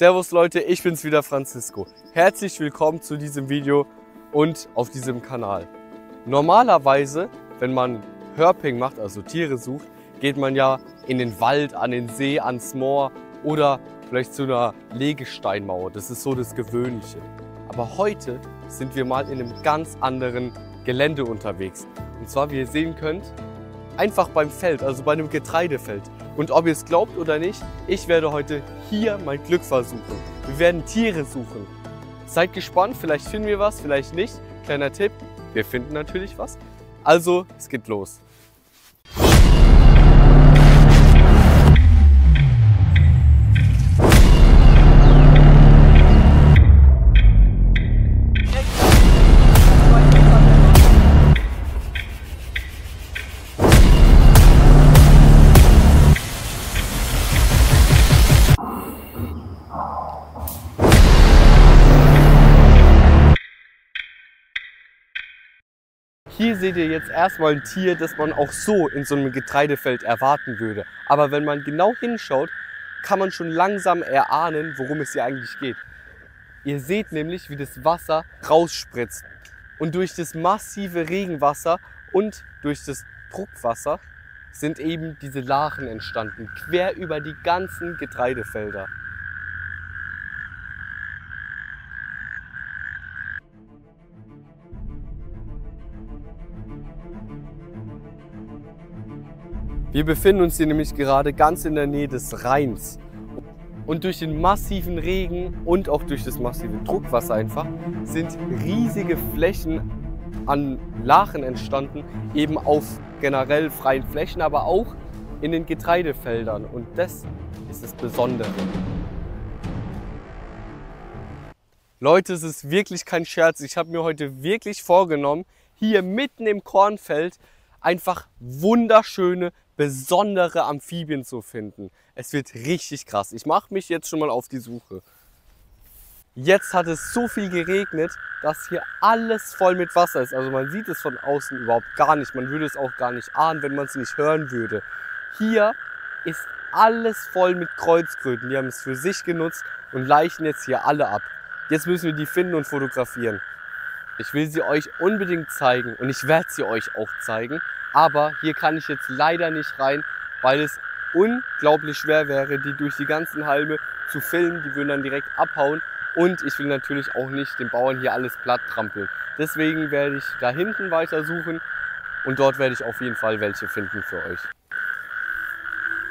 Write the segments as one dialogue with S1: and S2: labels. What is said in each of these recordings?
S1: Servus Leute, ich bin's wieder, Francisco. Herzlich willkommen zu diesem Video und auf diesem Kanal. Normalerweise, wenn man Herping macht, also Tiere sucht, geht man ja in den Wald, an den See, ans Moor oder vielleicht zu einer Legesteinmauer. Das ist so das Gewöhnliche. Aber heute sind wir mal in einem ganz anderen Gelände unterwegs. Und zwar, wie ihr sehen könnt, einfach beim Feld, also bei einem Getreidefeld. Und ob ihr es glaubt oder nicht, ich werde heute hier mein Glück versuchen. Wir werden Tiere suchen. Seid gespannt, vielleicht finden wir was, vielleicht nicht. Kleiner Tipp, wir finden natürlich was. Also, es geht los. Hier seht ihr jetzt erstmal ein Tier, das man auch so in so einem Getreidefeld erwarten würde. Aber wenn man genau hinschaut, kann man schon langsam erahnen, worum es hier eigentlich geht. Ihr seht nämlich, wie das Wasser rausspritzt. Und durch das massive Regenwasser und durch das Druckwasser sind eben diese Lachen entstanden, quer über die ganzen Getreidefelder. Wir befinden uns hier nämlich gerade ganz in der Nähe des Rheins. Und durch den massiven Regen und auch durch das massive Druckwasser einfach sind riesige Flächen an Lachen entstanden, eben auf generell freien Flächen, aber auch in den Getreidefeldern. Und das ist das Besondere. Leute, es ist wirklich kein Scherz. Ich habe mir heute wirklich vorgenommen, hier mitten im Kornfeld einfach wunderschöne, besondere Amphibien zu finden. Es wird richtig krass. Ich mache mich jetzt schon mal auf die Suche. Jetzt hat es so viel geregnet, dass hier alles voll mit Wasser ist. Also man sieht es von außen überhaupt gar nicht. Man würde es auch gar nicht ahnen, wenn man es nicht hören würde. Hier ist alles voll mit Kreuzkröten. Die haben es für sich genutzt und laichen jetzt hier alle ab. Jetzt müssen wir die finden und fotografieren. Ich will sie euch unbedingt zeigen und ich werde sie euch auch zeigen. Aber hier kann ich jetzt leider nicht rein, weil es unglaublich schwer wäre, die durch die ganzen Halme zu filmen. Die würden dann direkt abhauen. Und ich will natürlich auch nicht den Bauern hier alles platt trampeln. Deswegen werde ich da hinten weiter suchen und dort werde ich auf jeden Fall welche finden für euch.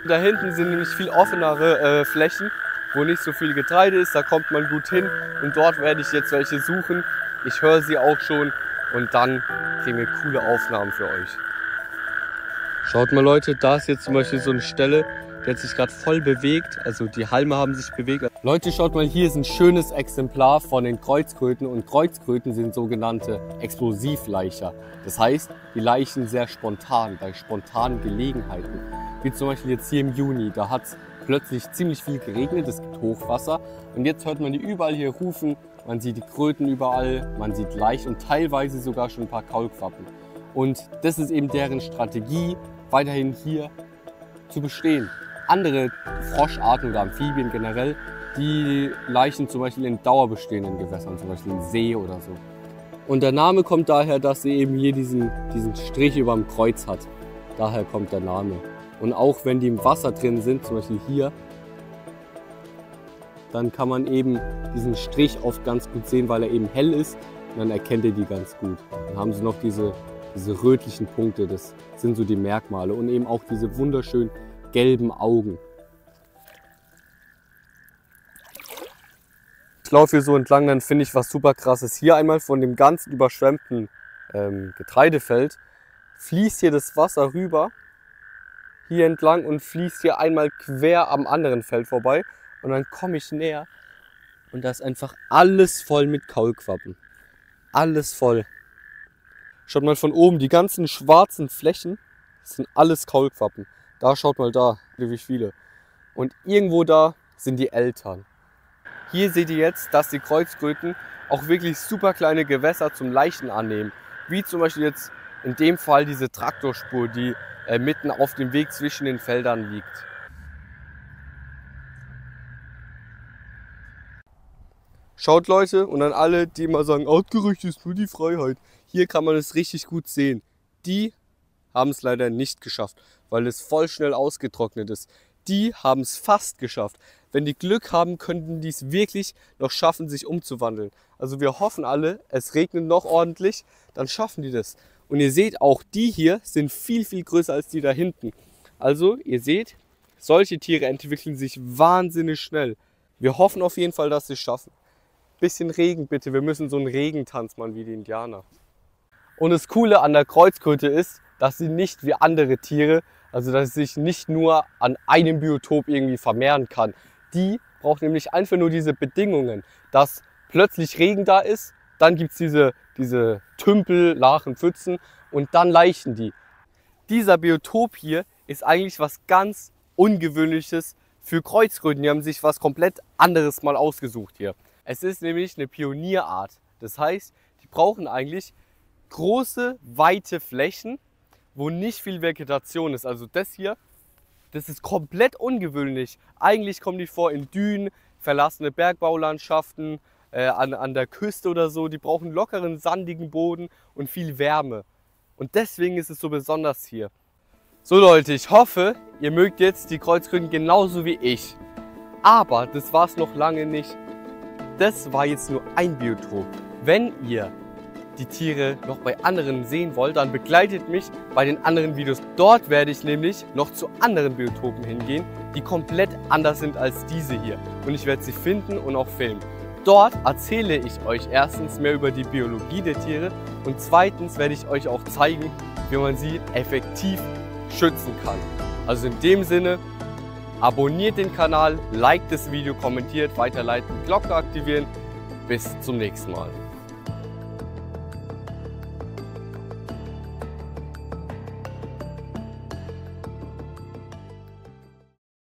S1: Da hinten sind nämlich viel offenere Flächen, wo nicht so viel Getreide ist. Da kommt man gut hin und dort werde ich jetzt welche suchen. Ich höre sie auch schon und dann kriegen wir coole Aufnahmen für euch. Schaut mal Leute, da ist jetzt zum Beispiel so eine Stelle, die hat sich gerade voll bewegt, also die Halme haben sich bewegt. Leute, schaut mal, hier ist ein schönes Exemplar von den Kreuzkröten und Kreuzkröten sind sogenannte Explosivlaicher. Das heißt, die laichen sehr spontan, bei spontanen Gelegenheiten. Wie zum Beispiel jetzt hier im Juni, da hat es plötzlich ziemlich viel geregnet, es gibt Hochwasser und jetzt hört man die überall hier rufen, man sieht die Kröten überall, man sieht Laichen und teilweise sogar schon ein paar Kaulquappen. Und das ist eben deren Strategie, weiterhin hier zu bestehen. Andere Froscharten oder Amphibien generell, die laichen zum Beispiel in dauerbestehenden Gewässern, zum Beispiel im See oder so. Und der Name kommt daher, dass sie eben hier diesen Strich über dem Kreuz hat. Daher kommt der Name. Und auch wenn die im Wasser drin sind, zum Beispiel hier, dann kann man eben diesen Strich oft ganz gut sehen, weil er eben hell ist. Und dann erkennt ihr die ganz gut. Dann haben sie noch diese rötlichen Punkte, das sind so die Merkmale. Und eben auch diese wunderschönen gelben Augen. Ich laufe hier so entlang, dann finde ich was super krasses. Hier einmal von dem ganzen überschwemmten Getreidefeld fließt hier das Wasser rüber, hier entlang und fließt hier einmal quer am anderen Feld vorbei. Und dann komme ich näher und da ist einfach alles voll mit Kaulquappen. Alles voll. Schaut mal von oben, die ganzen schwarzen Flächen, das sind alles Kaulquappen. Da schaut mal da, wie viele. Und irgendwo da sind die Eltern. Hier seht ihr jetzt, dass die Kreuzkröten auch wirklich super kleine Gewässer zum Laichen annehmen. Wie zum Beispiel jetzt in dem Fall diese Traktorspur, die mitten auf dem Weg zwischen den Feldern liegt. Schaut Leute, und an alle, die immer sagen, Artgerecht ist nur die Freiheit. Hier kann man es richtig gut sehen. Die haben es leider nicht geschafft, weil es voll schnell ausgetrocknet ist. Die haben es fast geschafft. Wenn die Glück haben, könnten die es wirklich noch schaffen, sich umzuwandeln. Also wir hoffen alle, es regnet noch ordentlich, dann schaffen die das. Und ihr seht, auch die hier sind viel, viel größer als die da hinten. Also ihr seht, solche Tiere entwickeln sich wahnsinnig schnell. Wir hoffen auf jeden Fall, dass sie es schaffen. Bisschen Regen bitte, wir müssen so einen Regentanz machen wie die Indianer. Und das Coole an der Kreuzkröte ist, dass sie nicht wie andere Tiere, also dass sie sich nicht nur an einem Biotop irgendwie vermehren kann. Die braucht nämlich einfach nur diese Bedingungen, dass plötzlich Regen da ist, dann gibt es diese Tümpel, Lachen, Pfützen und dann laichen die. Dieser Biotop hier ist eigentlich was ganz Ungewöhnliches für Kreuzkröten. Die haben sich was komplett anderes mal ausgesucht hier. Es ist nämlich eine Pionierart. Das heißt, die brauchen eigentlich große, weite Flächen, wo nicht viel Vegetation ist. Also das hier, das ist komplett ungewöhnlich. Eigentlich kommen die vor in Dünen, verlassene Bergbaulandschaften, an der Küste oder so. Die brauchen lockeren, sandigen Boden und viel Wärme. Und deswegen ist es so besonders hier. So Leute, ich hoffe, ihr mögt jetzt die Kreuzkröten genauso wie ich. Aber das war es noch lange nicht. Das war jetzt nur ein Biotop. Wenn ihr die Tiere noch bei anderen sehen wollt, dann begleitet mich bei den anderen Videos. Dort werde ich nämlich noch zu anderen Biotopen hingehen, die komplett anders sind als diese hier. Und ich werde sie finden und auch filmen. Dort erzähle ich euch erstens mehr über die Biologie der Tiere und zweitens werde ich euch auch zeigen, wie man sie effektiv schützen kann. Also in dem Sinne, abonniert den Kanal, liked das Video, kommentiert, weiterleiten, Glocke aktivieren. Bis zum nächsten Mal.